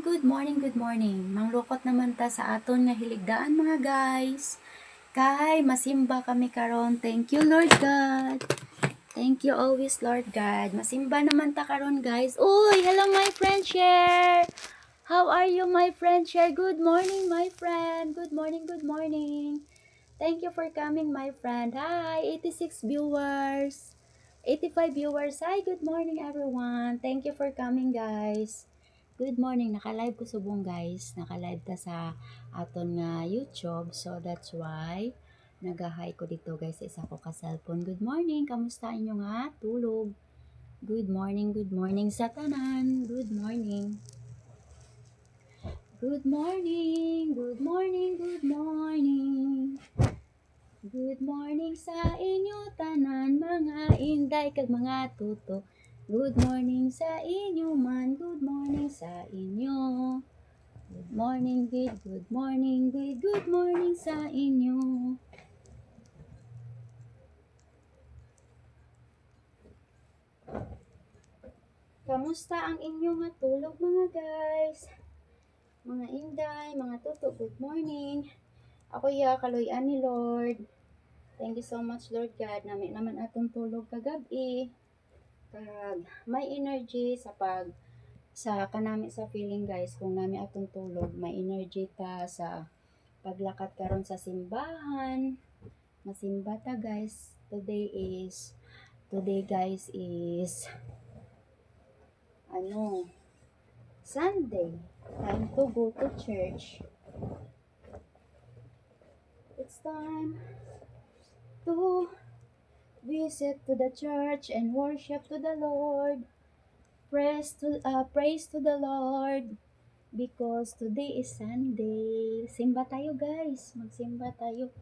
good morning, good morning. Manglukot naman ta sa aton nga hiligdaan mga guys. Kay masimba kami karon. Thank you Lord God. Thank you always Lord God. Masimba naman ta karon guys. Uy, hello my friend Share. How are you my friend Share? Good morning my friend. Good morning, good morning. Thank you for coming my friend. Hi, 86 viewers. 85 viewers. Hi, good morning everyone. Thank you for coming guys. Good morning. Naka-live ko subong guys. Naka-live ta sa aton nga YouTube. So that's why nagahay ko dito guys sa isa ko ka cellphone. Good morning. Kamusta inyo nga tulog? Good morning sa tanan. Good morning. Good morning. Good morning. Good morning. Good morning sa inyo tanan mga inday kag mga tuto. Good morning sa inyo man. Good morning sa inyo. Good morning, good morning, good morning sa inyo. Kamusta ang inyong tulog mga guys? Mga inday, mga tuto, good morning. Ako kaloyan ni Lord. Thank you so much Lord God. Nami naman atong tulog kagabi. Kag may energy sa kanami sa feeling guys, kung nami atong tulog, may energy ta sa paglakat karon sa simbahan. Masimba ta guys. Today guys is Sunday. Time to go to church. It's time to visit to the church and worship to the Lord. Praise to the Lord because today is Sunday. Simba tayo guys. Magsimba tayo.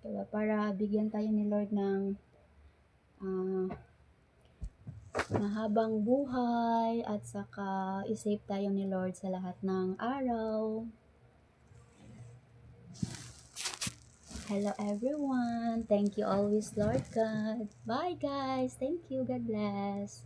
Diba? Para bigyan tayo ni Lord ng mahabang buhay at saka isave tayo ni Lord sa lahat ng araw. Hello everyone. Thank you always Lord God. Bye guys. Thank you. God bless.